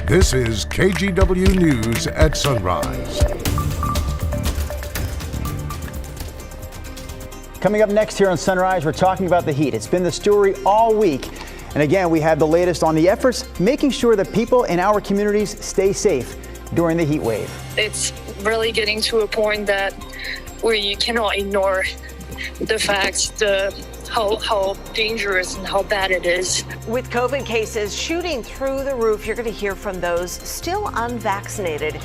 This is KGW News at Sunrise. Coming up next here on Sunrise, we're talking about the heat. It's been the story all week. And again, we have the latest on the efforts making sure that people in our communities stay safe during the heat wave. It's really getting to a point that we cannot ignore the fact how dangerous and how bad it is. With COVID cases shooting through the roof, you're going to hear from those still unvaccinated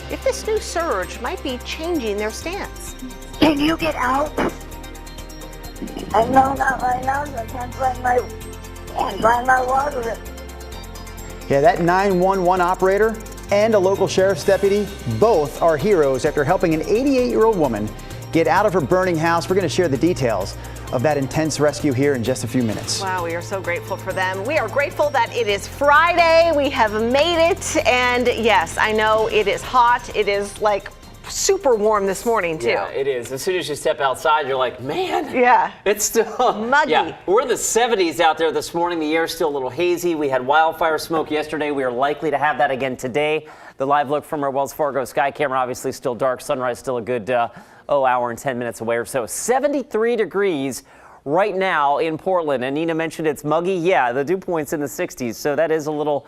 if this new surge might be changing their stance. Can you get out? No, not right now. I can't find my water. Yeah, that 911 operator and a local sheriff's deputy, both are heroes after helping an 88-year-old woman get out of her burning house. We're going to share the details of that intense rescue here in just a few minutes. Wow, we are so grateful for them. We are grateful that it is Friday. We have made it. And yes, I know it is hot. It is like super warm this morning too. Yeah, it is. As soon as you step outside, you're like, man, yeah, it's still muggy. Yeah, we're in the 70s out there this morning. The air's still a little hazy. We had wildfire smoke yesterday. We are likely to have that again today. The live look from our Wells Fargo sky camera, obviously still dark. Sunrise still a good hour and 10 minutes away or so. 73 degrees right now in Portland. And Nina mentioned it's muggy. Yeah, the dew point's in the 60s, so that is a little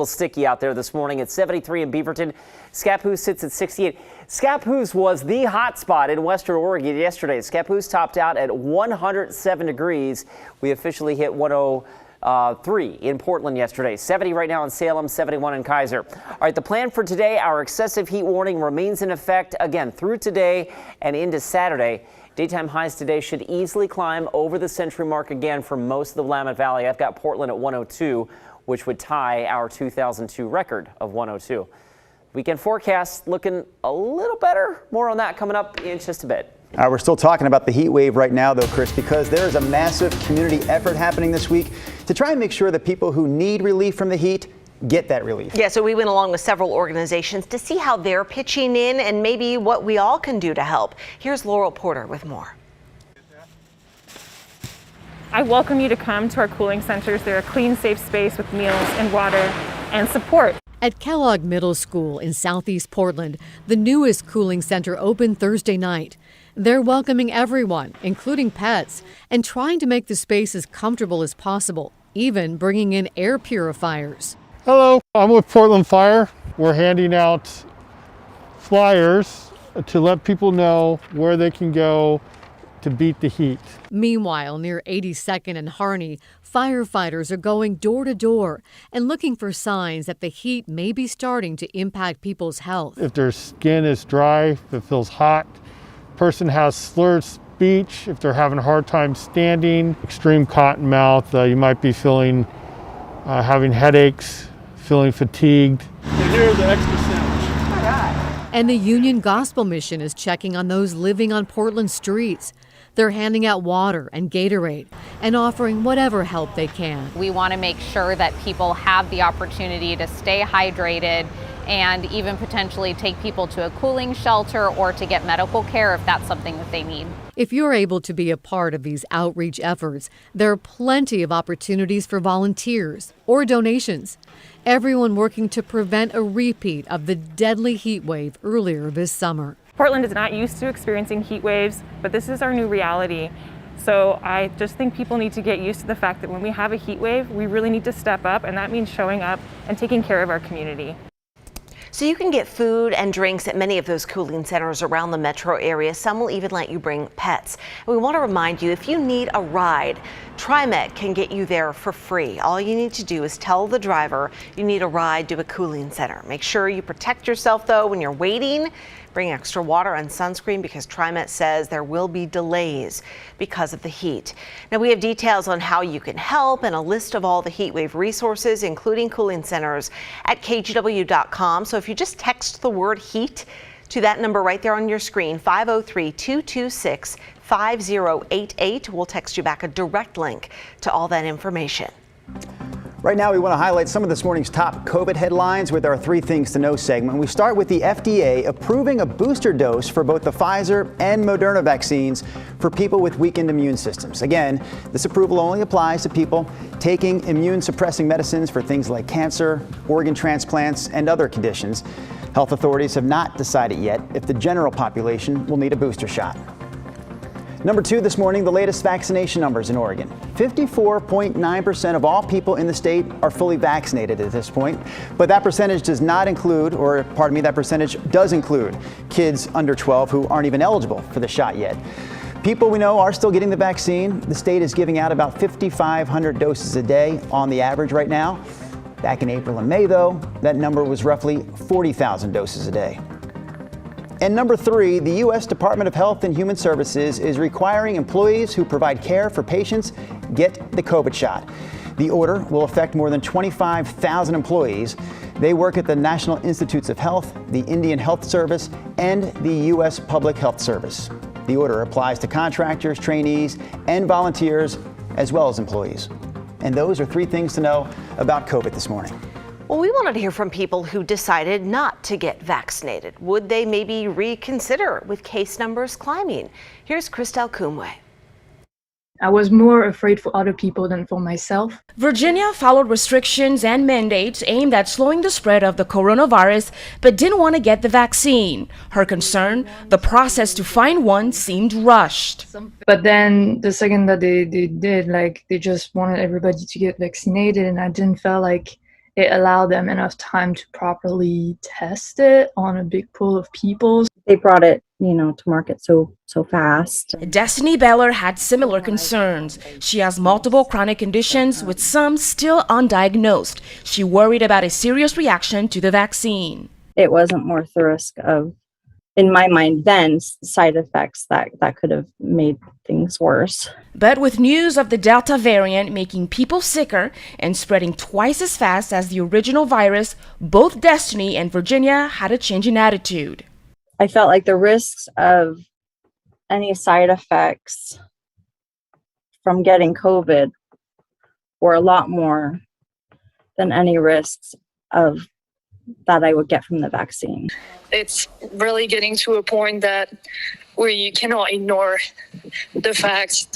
sticky out there this morning. It's 73 in Beaverton. Scappoose sits at 68. Scappoose was the hot spot in Western Oregon yesterday. Scappoose topped out at 107 degrees. We officially hit 103 in Portland yesterday. 70 right now in Salem, 71 in Kaiser. All right, the plan for today, our excessive heat warning remains in effect again through today and into Saturday. Daytime highs today should easily climb over the century mark again for most of the Willamette Valley. I've got Portland at 102, which would tie our 2002 record of 102. Weekend forecast looking a little better. More on that coming up in just a bit. We're still talking about the heat wave right now, though, Chris, because there is a massive community effort happening this week to try and make sure that people who need relief from the heat get that relief. Yeah, so we went along with several organizations to see how they're pitching in and maybe what we all can do to help. Here's Laurel Porter with more. I welcome you to come to our cooling centers. They're a clean, safe space with meals and water and support. At Kellogg Middle School in Southeast Portland, the newest cooling center opened Thursday night. They're welcoming everyone, including pets, and trying to make the space as comfortable as possible, even bringing in air purifiers. Hello, I'm with Portland Fire. We're handing out flyers to let people know where they can go to beat the heat. Meanwhile, near 82nd and Harney, firefighters are going door to door and looking for signs that the heat may be starting to impact people's health. If their skin is dry, if it feels hot, person has slurred speech, if they're having a hard time standing, extreme cotton mouth, you might be feeling having headaches, feeling fatigued. And here's the extra sandwich. Oh my God. And the Union Gospel Mission is checking on those living on Portland streets. They're handing out water and Gatorade and offering whatever help they can. We want to make sure that people have the opportunity to stay hydrated and even potentially take people to a cooling shelter or to get medical care if that's something that they need. If you're able to be a part of these outreach efforts, there are plenty of opportunities for volunteers or donations. Everyone working to prevent a repeat of the deadly heat wave earlier this summer. Portland is not used to experiencing heat waves, but this is our new reality. So I just think people need to get used to the fact that when we have a heat wave, we really need to step up, and that means showing up and taking care of our community. So you can get food and drinks at many of those cooling centers around the metro area. Some will even let you bring pets. And we want to remind you, if you need a ride, TriMet can get you there for free. All you need to do is tell the driver you need a ride to a cooling center. Make sure you protect yourself, though, when you're waiting. Bring extra water and sunscreen because TriMet says there will be delays because of the heat. Now, we have details on how you can help and a list of all the heat wave resources, including cooling centers, at KGW.com. So if you just text the word heat to that number right there on your screen, 503-226-5088, we'll text you back a direct link to all that information. Right now, we want to highlight some of this morning's top COVID headlines with our 3 Things to Know segment. We start with the FDA approving a booster dose for both the Pfizer and Moderna vaccines for people with weakened immune systems. Again, this approval only applies to people taking immune-suppressing medicines for things like cancer, organ transplants, and other conditions. Health authorities have not decided yet if the general population will need a booster shot. Number 2 this morning, the latest vaccination numbers in Oregon. 54.9% of all people in the state are fully vaccinated at this point, but that percentage does not include, that percentage does include kids under 12 who aren't even eligible for the shot yet. People we know are still getting the vaccine. The state is giving out about 5,500 doses a day on the average right now. Back in April and May, though, that number was roughly 40,000 doses a day. And number 3, the U.S. Department of Health and Human Services is requiring employees who provide care for patients get the COVID shot. The order will affect more than 25,000 employees. They work at the National Institutes of Health, the Indian Health Service, and the U.S. Public Health Service. The order applies to contractors, trainees, and volunteers, as well as employees. And those are 3 things to know about COVID this morning. Well, we wanted to hear from people who decided not to get vaccinated. Would they maybe reconsider with case numbers climbing? Here's Christelle Kumwe. I was more afraid for other people than for myself. Virginia followed restrictions and mandates aimed at slowing the spread of the coronavirus, but didn't want to get the vaccine. Her concern, the process to find one seemed rushed. But then the second that they did, they just wanted everybody to get vaccinated, and I didn't feel like it allowed them enough time to properly test it on a big pool of people. They brought it, to market so fast. Destiny Beller had similar concerns. She has multiple chronic conditions, with some still undiagnosed. She worried about a serious reaction to the vaccine. It wasn't worth the risk of, in my mind then, side effects that could have made things worse. But with news of the Delta variant making people sicker and spreading twice as fast as the original virus, both Destiny and Virginia had a change in attitude. I felt like the risks of any side effects from getting COVID were a lot more than any risks of that I would get from the vaccine. It's really getting to a point that where you cannot ignore the facts,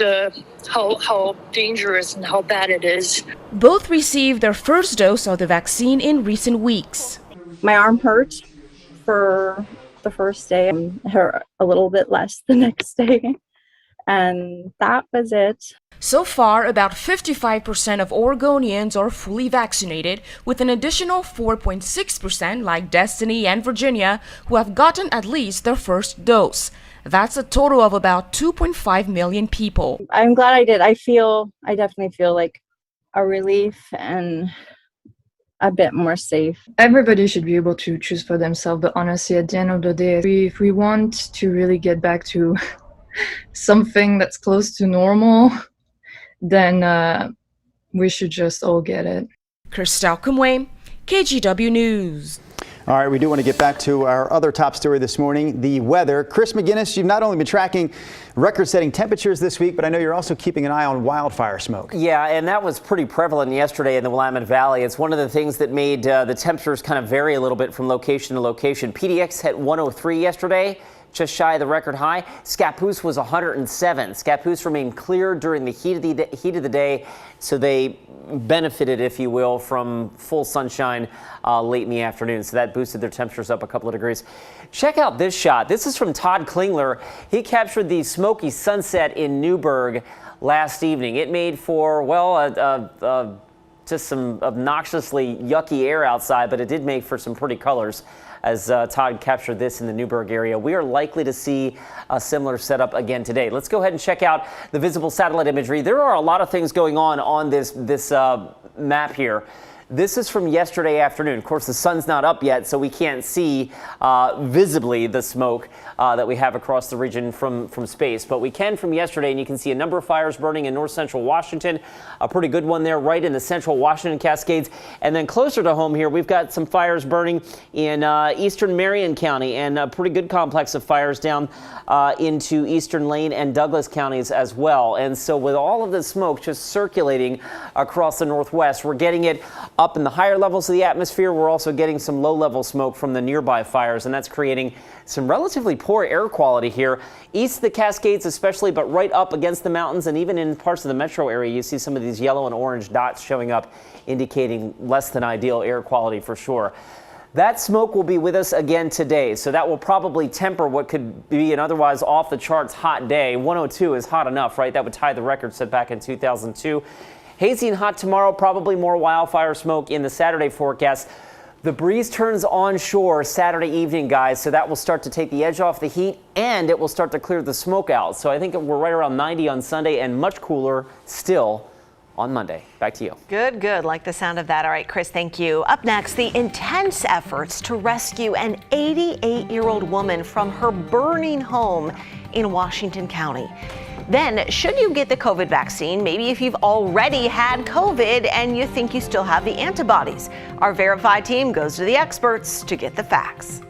how dangerous and how bad it is. Both received their first dose of the vaccine in recent weeks. My arm hurt for the first day and hurt a little bit less the next day. And that was it. So far, about 55% of Oregonians are fully vaccinated, with an additional 4.6% like Destiny and Virginia who have gotten at least their first dose. That's a total of about 2.5 million people. I'm glad I did. I definitely feel like a relief and a bit more safe. Everybody should be able to choose for themselves, but honestly, at the end of the day, if we want to really get back to something that's close to normal, then we should just all get it. Christelle Kumwe, KGW News. All right, we do want to get back to our other top story this morning, the weather. Chris McGinnis, you've not only been tracking record-setting temperatures this week, but I know you're also keeping an eye on wildfire smoke. Yeah, and that was pretty prevalent yesterday in the Willamette Valley. It's one of the things that made the temperatures kind of vary a little bit from location to location. PDX hit 103 yesterday, just shy of the record high. Scappoose was 107. Scappoose remained clear during the heat of the day, so they benefited, if you will, from full sunshine late in the afternoon. So that boosted their temperatures up a couple of degrees. Check out this shot. This is from Todd Klingler. He captured the smoky sunset in Newburgh last evening. It made for, well, just some obnoxiously yucky air outside, but it did make for some pretty colors as Todd captured this in the Newburgh area. We are likely to see a similar setup again today. Let's go ahead and check out the visible satellite imagery. There are a lot of things going on this map here. This is from yesterday afternoon. Of course, the sun's not up yet, so we can't see visibly the smoke that we have across the region from space. But we can from yesterday, and you can see a number of fires burning in north central Washington. A pretty good one there right in the central Washington Cascades. And then closer to home here, we've got some fires burning in eastern Marion County, and a pretty good complex of fires down into eastern Lane and Douglas counties as well. And so with all of the smoke just circulating across the northwest, we're getting it up in the higher levels of the atmosphere. We're also getting some low-level smoke from the nearby fires, and that's creating some relatively poor air quality here east of the Cascades especially, but right up against the mountains, and even in parts of the metro area you see some of these yellow and orange dots showing up, indicating less than ideal air quality for sure. That smoke will be with us again today, so that will probably temper what could be an otherwise off-the-charts hot day. 102 is hot enough, right? That would tie the record set back in 2002. Hazy and hot tomorrow, probably more wildfire smoke in the Saturday forecast. The breeze turns onshore Saturday evening, guys, so that will start to take the edge off the heat, and it will start to clear the smoke out. So I think we're right around 90 on Sunday and much cooler still on Monday. Back to you. Good. Like the sound of that. All right, Chris, thank you. Up next, the intense efforts to rescue an 88-year-old woman from her burning home in Washington County. Then, should you get the COVID vaccine, maybe if you've already had COVID and you think you still have the antibodies? Our Verified team goes to the experts to get the facts.